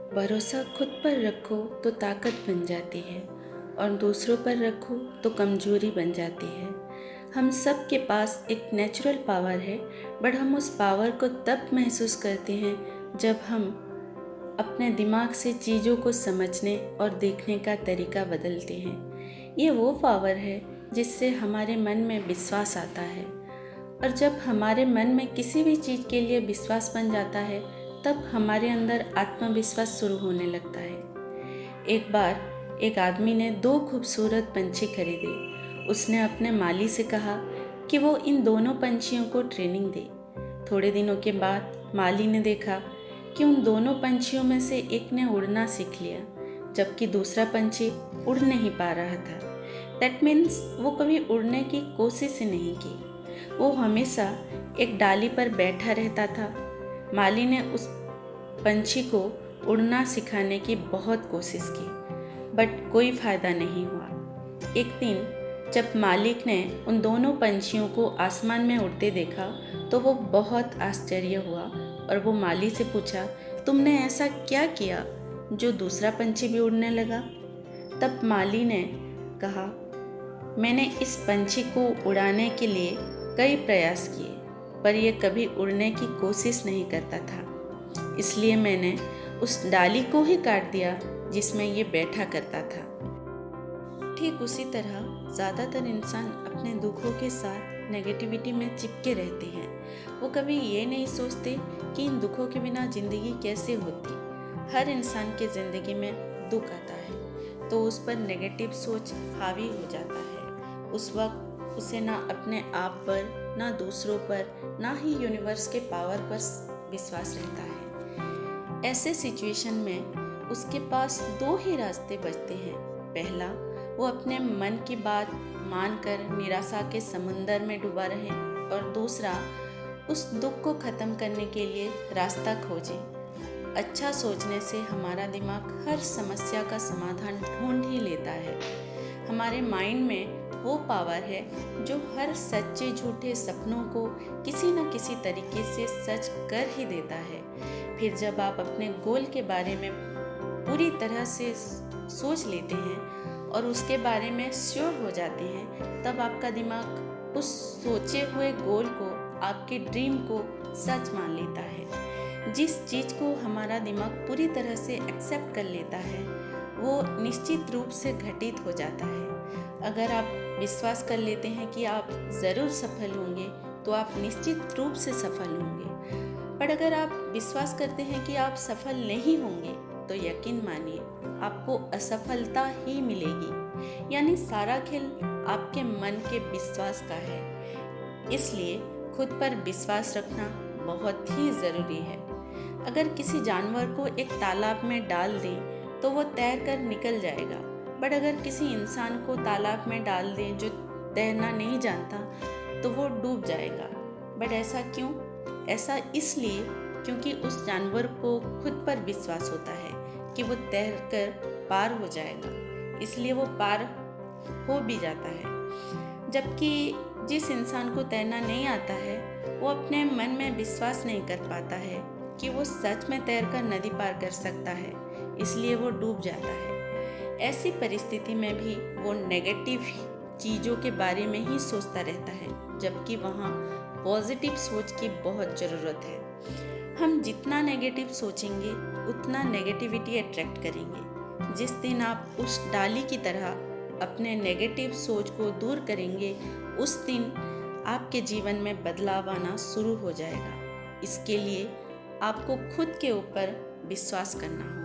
भरोसा खुद पर रखो तो ताकत बन जाती है और दूसरों पर रखो तो कमजोरी बन जाती है। हम सब के पास एक नेचुरल पावर है, बट हम उस पावर को तब महसूस करते हैं जब हम अपने दिमाग से चीज़ों को समझने और देखने का तरीका बदलते हैं। ये वो पावर है जिससे हमारे मन में विश्वास आता है, और जब हमारे मन में किसी भी चीज़ के लिए विश्वास बन जाता है तब हमारे अंदर आत्मविश्वास शुरू होने लगता है। एक बार एक आदमी ने 2 खूबसूरत पंछी खरीदे। उसने अपने माली से कहा कि वो इन दोनों पंछियों को ट्रेनिंग दे। थोड़े दिनों के बाद माली ने देखा कि उन दोनों पंछियों में से एक ने उड़ना सीख लिया, जबकि दूसरा पंछी उड़ नहीं पा रहा था। दैट मीन्स वो कभी उड़ने की कोशिश ही नहीं की। वो हमेशा एक डाली पर बैठा रहता था। माली ने उस पंछी को उड़ना सिखाने की बहुत कोशिश की, बट कोई फ़ायदा नहीं हुआ। एक दिन जब मालिक ने उन दोनों पंछियों को आसमान में उड़ते देखा तो वो बहुत आश्चर्य हुआ और वो माली से पूछा, तुमने ऐसा क्या किया जो दूसरा पंछी भी उड़ने लगा? तब माली ने कहा, मैंने इस पंछी को उड़ाने के लिए कई प्रयास किए, पर यह कभी उड़ने की कोशिश नहीं करता था, इसलिए मैंने उस डाली को ही काट दिया जिसमें ये बैठा करता था। ठीक उसी तरह ज़्यादातर इंसान अपने दुखों के साथ नेगेटिविटी में चिपके रहते हैं। वो कभी ये नहीं सोचते कि इन दुखों के बिना ज़िंदगी कैसे होती। हर इंसान के ज़िंदगी में दुख आता है तो उस पर नेगेटिव सोच हावी हो जाता है। उस वक्त उसे ना अपने आप पर, ना दूसरों पर, ना ही यूनिवर्स के पावर पर विश्वास रहता है। ऐसे सिचुएशन में उसके पास 2 ही रास्ते बचते हैं। पहला, वो अपने मन की बात मानकर निराशा के समुंदर में डूबा रहे, और दूसरा, उस दुख को ख़त्म करने के लिए रास्ता खोजें। अच्छा सोचने से हमारा दिमाग हर समस्या का समाधान ढूंढ ही लेता है। हमारे माइंड में वो पावर है जो हर सच्चे झूठे सपनों को किसी न किसी तरीके से सच कर ही देता है। फिर जब आप अपने गोल के बारे में पूरी तरह से सोच लेते हैं और उसके बारे में श्योर हो जाते हैं, तब आपका दिमाग उस सोचे हुए गोल को, आपके ड्रीम को सच मान लेता है। जिस चीज़ को हमारा दिमाग पूरी तरह से एक्सेप्ट कर लेता है वो निश्चित रूप से घटित हो जाता है। अगर आप विश्वास कर लेते हैं कि आप ज़रूर सफल होंगे तो आप निश्चित रूप से सफल होंगे, पर अगर आप विश्वास करते हैं कि आप सफल नहीं होंगे तो यकीन मानिए आपको असफलता ही मिलेगी। यानी सारा खेल आपके मन के विश्वास का है। इसलिए खुद पर विश्वास रखना बहुत ही ज़रूरी है। अगर किसी जानवर को एक तालाब में डाल दें तो वो तैर कर निकल जाएगा, बट अगर किसी इंसान को तालाब में डाल दें जो तैरना नहीं जानता तो वो डूब जाएगा। बट ऐसा क्यों? ऐसा इसलिए क्योंकि उस जानवर को खुद पर विश्वास होता है कि वो तैर कर पार हो जाएगा, इसलिए वो पार हो भी जाता है। जबकि जिस इंसान को तैरना नहीं आता है वो अपने मन में विश्वास नहीं कर पाता है कि वो सच में तैरकर नदी पार कर सकता है, इसलिए वो डूब जाता है। ऐसी परिस्थिति में भी वो नेगेटिव चीज़ों के बारे में ही सोचता रहता है, जबकि वहाँ पॉजिटिव सोच की बहुत ज़रूरत है। हम जितना नेगेटिव सोचेंगे उतना नेगेटिविटी अट्रैक्ट करेंगे। जिस दिन आप उस डाली की तरह अपने नेगेटिव सोच को दूर करेंगे, उस दिन आपके जीवन में बदलाव आना शुरू हो जाएगा। इसके लिए आपको खुद के ऊपर विश्वास करना होगा।